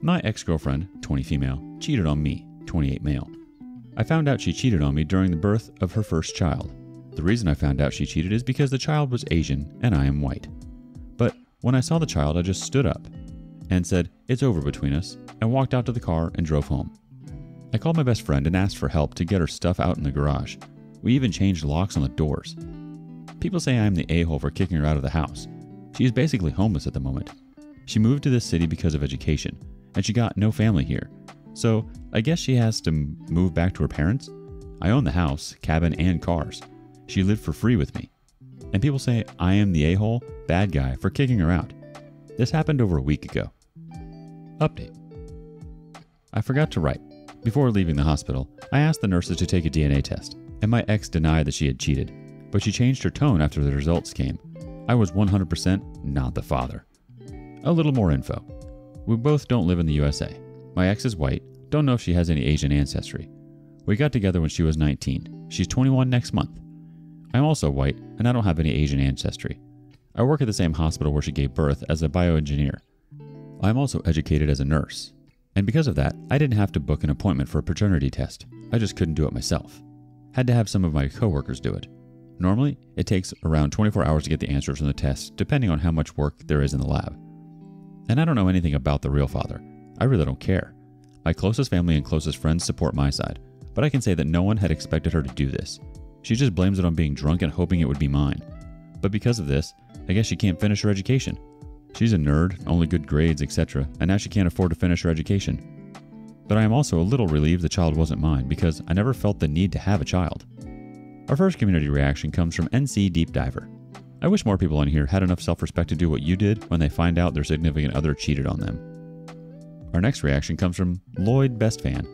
My ex-girlfriend, 20 female, cheated on me, 28 male. I found out she cheated on me during the birth of her first child. The reason I found out she cheated is because the child was Asian and I am white. But when I saw the child, I just stood up and said, "It's over between us," and walked out to the car and drove home. I called my best friend and asked for help to get her stuff out in the garage. We even changed locks on the doors. People say I am the a-hole for kicking her out of the house. She is basically homeless at the moment. She moved to this city because of education, and she got no family here. So I guess she has to move back to her parents? I own the house, cabin, and cars. She lived for free with me. And people say I am the a-hole, bad guy, for kicking her out. This happened over a week ago. Update. I forgot to write. Before leaving the hospital, I asked the nurses to take a DNA test, and my ex denied that she had cheated, but she changed her tone after the results came. I was 100% not the father. A little more info. We both don't live in the USA. My ex is white, don't know if she has any Asian ancestry. We got together when she was 19. She's 21 next month. I'm also white, and I don't have any Asian ancestry. I work at the same hospital where she gave birth as a bioengineer. I'm also educated as a nurse. And because of that, I didn't have to book an appointment for a paternity test. I just couldn't do it myself. Had to have some of my coworkers do it. Normally, it takes around 24 hours to get the answers from the test, depending on how much work there is in the lab. And I don't know anything about the real father. I really don't care. My closest family and closest friends support my side, but I can say that no one had expected her to do this. She just blames it on being drunk and hoping it would be mine. But because of this, I guess she can't finish her education. She's a nerd, only good grades, etc., and now she can't afford to finish her education. But I am also a little relieved the child wasn't mine because I never felt the need to have a child. Our first community reaction comes from NC Deep Diver. I wish more people on here had enough self-respect to do what you did when they find out their significant other cheated on them. Our next reaction comes from Lloyd Best Fan.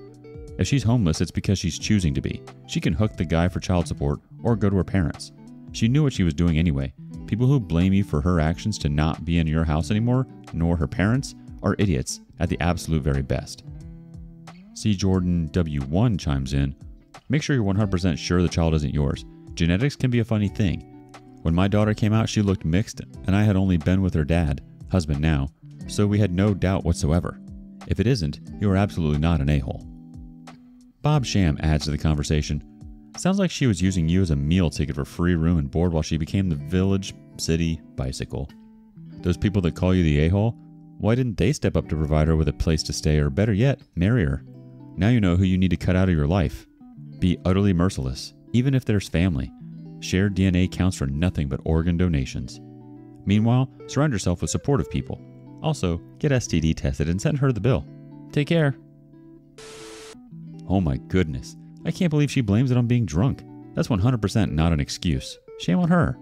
If she's homeless, it's because she's choosing to be. She can hook the guy for child support or go to her parents. She knew what she was doing anyway. People who blame you for her actions to not be in your house anymore, nor her parents, are idiots at the absolute very best. C. Jordan W1 chimes in, "Make sure you're 100% sure the child isn't yours. Genetics can be a funny thing. When my daughter came out, she looked mixed, and I had only been with her dad, husband now, so we had no doubt whatsoever. If it isn't, you are absolutely not an a-hole." Bob Sham adds to the conversation, "Sounds like she was using you as a meal ticket for free room and board while she became the village, city, bicycle. Those people that call you the a-hole, why didn't they step up to provide her with a place to stay, or better yet, marry her? Now you know who you need to cut out of your life. Be utterly merciless, even if there's family. Shared DNA counts for nothing but organ donations. Meanwhile, surround yourself with supportive people. Also, get STD tested and send her the bill. Take care." Oh my goodness. I can't believe she blames it on being drunk. That's 100% not an excuse. Shame on her.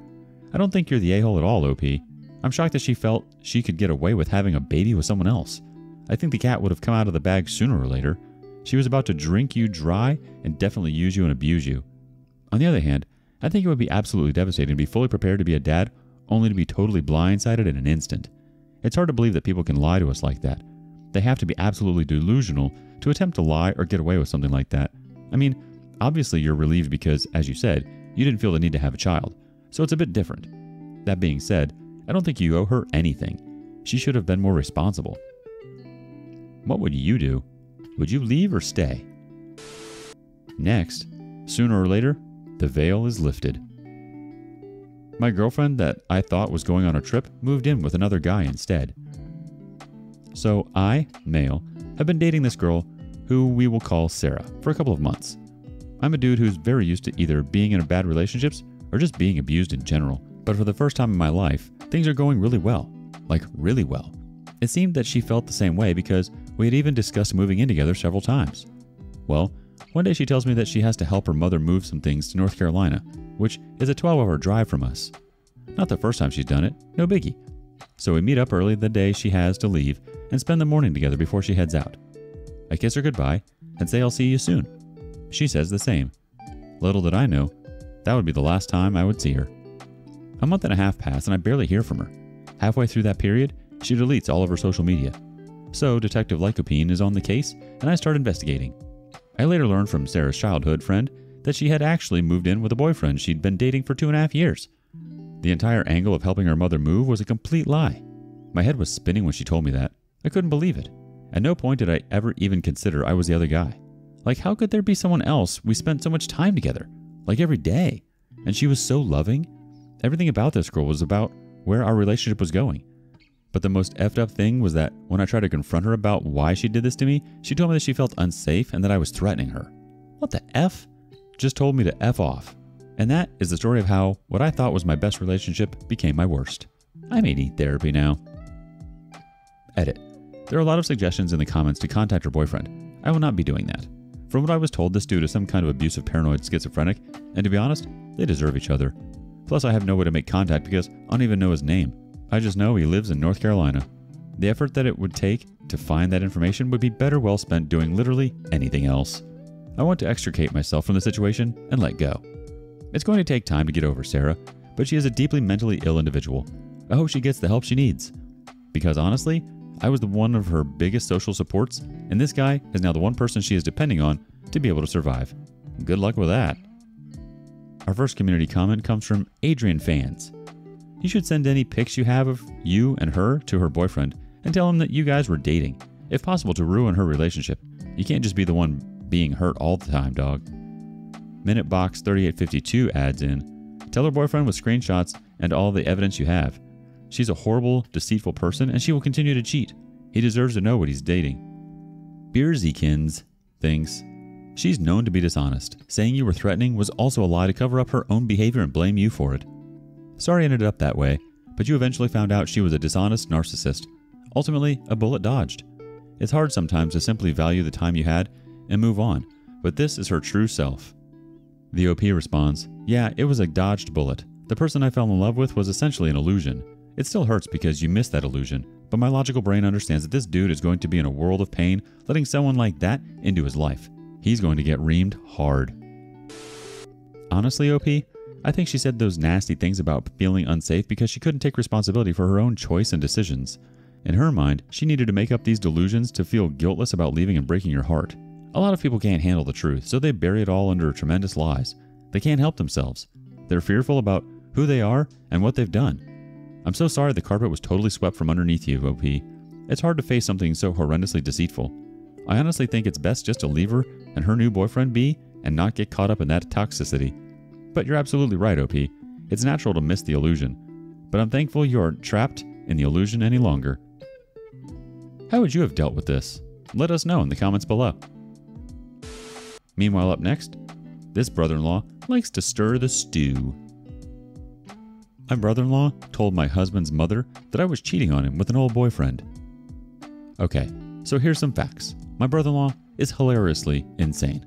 I don't think you're the a-hole at all, OP. I'm shocked that she felt she could get away with having a baby with someone else. I think the cat would have come out of the bag sooner or later. She was about to drink you dry and definitely use you and abuse you. On the other hand, I think it would be absolutely devastating to be fully prepared to be a dad only to be totally blindsided in an instant. It's hard to believe that people can lie to us like that. They have to be absolutely delusional to attempt to lie or get away with something like that. I mean, obviously you're relieved because, as you said, you didn't feel the need to have a child, so it's a bit different. That being said, I don't think you owe her anything. She should have been more responsible. What would you do? Would you leave or stay? Next, sooner or later, the veil is lifted. My girlfriend that I thought was going on a trip moved in with another guy instead. So I, male, have been dating this girl who we will call Sarah for a couple of months. I'm a dude who's very used to either being in bad relationships or just being abused in general. But for the first time in my life, things are going really well. Like really well. It seemed that she felt the same way because we had even discussed moving in together several times. Well, one day she tells me that she has to help her mother move some things to North Carolina, which is a 12-hour drive from us. Not the first time she's done it, no biggie. So we meet up early the day she has to leave and spend the morning together before she heads out. I kiss her goodbye and say I'll see you soon. She says the same. Little did I know, that would be the last time I would see her. A month and a half pass and I barely hear from her. Halfway through that period, she deletes all of her social media. So Detective Lycopene is on the case and I start investigating. I later learned from Sarah's childhood friend that she had actually moved in with a boyfriend she'd been dating for 2.5 years. The entire angle of helping her mother move was a complete lie. My head was spinning when she told me that. I couldn't believe it. At no point did I ever even consider I was the other guy. Like, how could there be someone else? We spent so much time together, like every day. And she was so loving. Everything about this girl was about where our relationship was going. But the most effed up thing was that when I tried to confront her about why she did this to me, she told me that she felt unsafe and that I was threatening her. What the F? Just told me to F off. And that is the story of how what I thought was my best relationship became my worst. I may need therapy now. Edit. There are a lot of suggestions in the comments to contact her boyfriend. I will not be doing that. From what I was told, this dude is some kind of abusive paranoid schizophrenic, and to be honest, they deserve each other. Plus, I have no way to make contact because I don't even know his name. I just know he lives in North Carolina. The effort that it would take to find that information would be better well spent doing literally anything else. I want to extricate myself from the situation and let go. It's going to take time to get over Sarah, but she is a deeply mentally ill individual. I hope she gets the help she needs. Because honestly, I was one of her biggest social supports, and this guy is now the one person she is depending on to be able to survive. Good luck with that. Our first community comment comes from Adrian Fans. You should send any pics you have of you and her to her boyfriend and tell him that you guys were dating, if possible to ruin her relationship. You can't just be the one being hurt all the time, dog. MinuteBox3852 adds in, tell her boyfriend with screenshots and all the evidence you have. She's a horrible, deceitful person and she will continue to cheat. He deserves to know what he's dating. Beerzykins thinks, she's known to be dishonest. Saying you were threatening was also a lie to cover up her own behavior and blame you for it. Sorry it ended up that way, but you eventually found out she was a dishonest narcissist. Ultimately, a bullet dodged. It's hard sometimes to simply value the time you had and move on, but this is her true self. The OP responds, yeah, it was a dodged bullet. The person I fell in love with was essentially an illusion. It still hurts because you missed that illusion, but my logical brain understands that this dude is going to be in a world of pain letting someone like that into his life. He's going to get reamed hard. Honestly, OP, I think she said those nasty things about feeling unsafe because she couldn't take responsibility for her own choice and decisions. In her mind, she needed to make up these delusions to feel guiltless about leaving and breaking your heart. A lot of people can't handle the truth, so they bury it all under tremendous lies. They can't help themselves. They're fearful about who they are and what they've done. I'm so sorry the carpet was totally swept from underneath you, OP. It's hard to face something so horrendously deceitful. I honestly think it's best just to leave her and her new boyfriend be and not get caught up in that toxicity. But you're absolutely right, OP. It's natural to miss the illusion. But I'm thankful you aren't trapped in the illusion any longer. How would you have dealt with this? Let us know in the comments below. Meanwhile, up next, this brother-in-law likes to stir the stew. My brother-in-law told my husband's mother that I was cheating on him with an old boyfriend. Okay, so here's some facts. My brother-in-law is hilariously insane.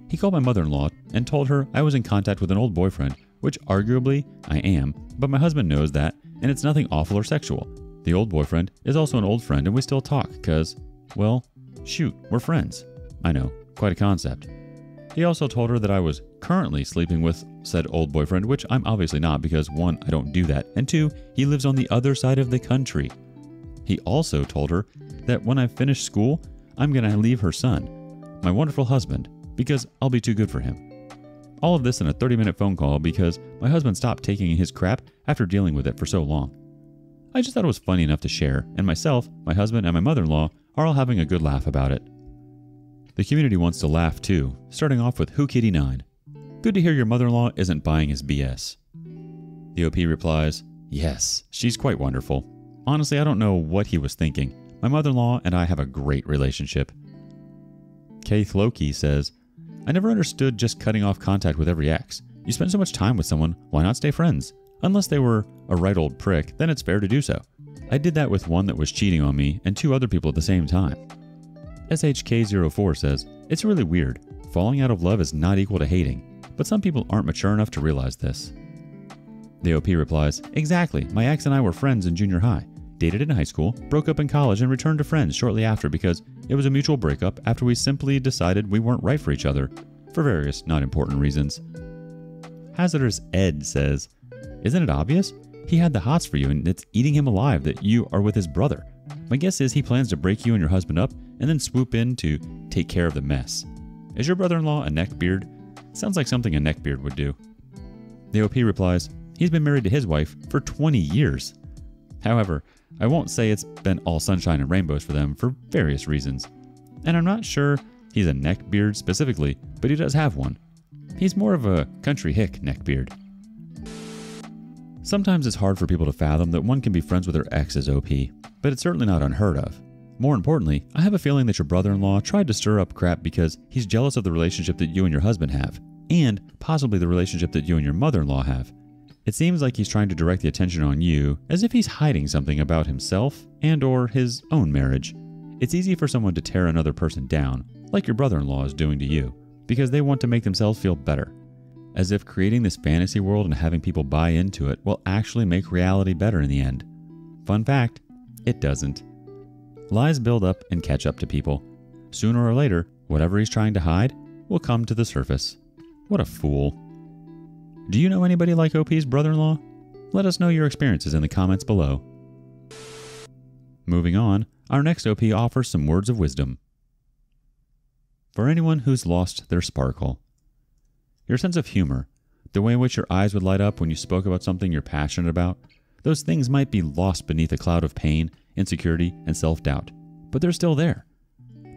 He called my mother-in-law and told her I was in contact with an old boyfriend, which arguably I am, but my husband knows that, and it's nothing awful or sexual. The old boyfriend is also an old friend and we still talk because, well, shoot, we're friends. I know, quite a concept. He also told her that I was currently sleeping with said old boyfriend, which I'm obviously not because 1, I don't do that, and 2, he lives on the other side of the country. He also told her that when I finish school, I'm going to leave her son, my wonderful husband, because I'll be too good for him. All of this in a 30-minute phone call because my husband stopped taking his crap after dealing with it for so long. I just thought it was funny enough to share, and myself, my husband, and my mother-in-law are all having a good laugh about it. The community wants to laugh too, starting off with WhoKitty9. Good to hear your mother-in-law isn't buying his BS. The OP replies, yes, she's quite wonderful. Honestly, I don't know what he was thinking. My mother-in-law and I have a great relationship. Keith Loki says, I never understood just cutting off contact with every ex. You spend so much time with someone, why not stay friends? Unless they were a right old prick, then it's fair to do so. I did that with one that was cheating on me and 2 other people at the same time. SHK04 says, it's really weird. Falling out of love is not equal to hating, but some people aren't mature enough to realize this. The OP replies, exactly. My ex and I were friends in junior high, dated in high school, broke up in college, and returned to friends shortly after because it was a mutual breakup after we simply decided we weren't right for each other for various not important reasons. Hazardous Ed says, isn't it obvious? He had the hots for you and it's eating him alive that you are with his brother. My guess is he plans to break you and your husband up and then swoop in to take care of the mess. Is your brother-in-law a neckbeard? Sounds like something a neckbeard would do. The OP replies, he's been married to his wife for 20 years. However, I won't say it's been all sunshine and rainbows for them for various reasons. And I'm not sure he's a neckbeard specifically, but he does have one. He's more of a country hick neckbeard. Sometimes it's hard for people to fathom that one can be friends with their ex as OP, but it's certainly not unheard of. More importantly, I have a feeling that your brother-in-law tried to stir up crap because he's jealous of the relationship that you and your husband have, and possibly the relationship that you and your mother-in-law have. It seems like he's trying to direct the attention on you as if he's hiding something about himself and or his own marriage. It's easy for someone to tear another person down, like your brother-in-law is doing to you, because they want to make themselves feel better. As if creating this fantasy world and having people buy into it will actually make reality better in the end. Fun fact, it doesn't. Lies build up and catch up to people. Sooner or later, whatever he's trying to hide will come to the surface. What a fool. Do you know anybody like OP's brother-in-law? Let us know your experiences in the comments below. Moving on, our next OP offers some words of wisdom. For anyone who's lost their sparkle. Your sense of humor, the way in which your eyes would light up when you spoke about something you're passionate about, those things might be lost beneath a cloud of pain, insecurity, and self-doubt, but they're still there.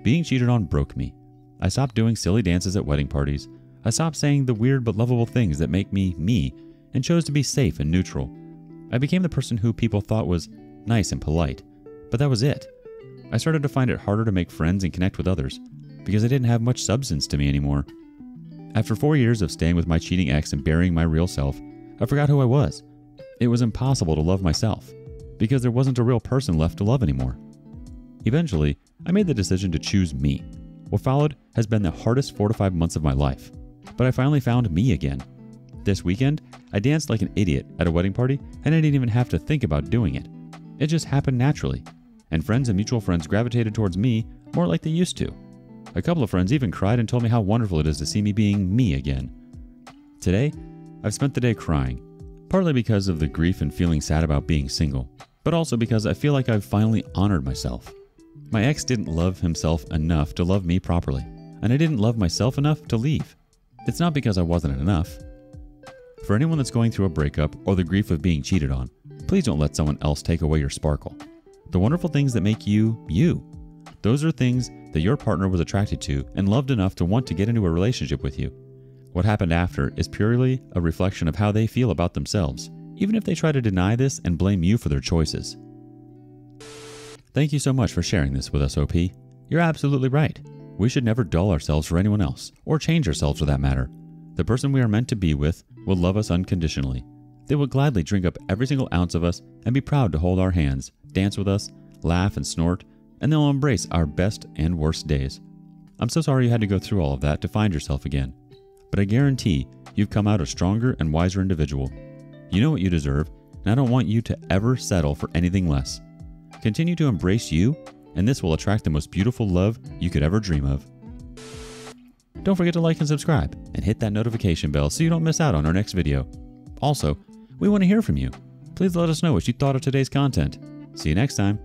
Being cheated on broke me. I stopped doing silly dances at wedding parties. I stopped saying the weird but lovable things that make me me, and chose to be safe and neutral. I became the person who people thought was nice and polite, but that was it. I started to find it harder to make friends and connect with others, because I didn't have much substance to me anymore. After 4 years of staying with my cheating ex and burying my real self, I forgot who I was. It was impossible to love myself, because there wasn't a real person left to love anymore. Eventually, I made the decision to choose me. What followed has been the hardest 4 to 5 months of my life, but I finally found me again. This weekend, I danced like an idiot at a wedding party, and I didn't even have to think about doing it. It just happened naturally, and friends and mutual friends gravitated towards me more like they used to. A couple of friends even cried and told me how wonderful it is to see me being me again. Today, I've spent the day crying, partly because of the grief and feeling sad about being single, but also because I feel like I've finally honored myself. My ex didn't love himself enough to love me properly, and I didn't love myself enough to leave. It's not because I wasn't enough. For anyone that's going through a breakup or the grief of being cheated on, please don't let someone else take away your sparkle. The wonderful things that make you, you. Those are things that your partner was attracted to and loved enough to want to get into a relationship with you. What happened after is purely a reflection of how they feel about themselves, even if they try to deny this and blame you for their choices. Thank you so much for sharing this with us, OP. You're absolutely right. We should never dull ourselves for anyone else, or change ourselves for that matter. The person we are meant to be with will love us unconditionally. They will gladly drink up every single ounce of us and be proud to hold our hands, dance with us, laugh and snort, and they'll embrace our best and worst days. I'm so sorry you had to go through all of that to find yourself again, but I guarantee you've come out a stronger and wiser individual. You know what you deserve, and I don't want you to ever settle for anything less. Continue to embrace you, and this will attract the most beautiful love you could ever dream of. Don't forget to like and subscribe, and hit that notification bell so you don't miss out on our next video. Also, we want to hear from you. Please let us know what you thought of today's content. See you next time.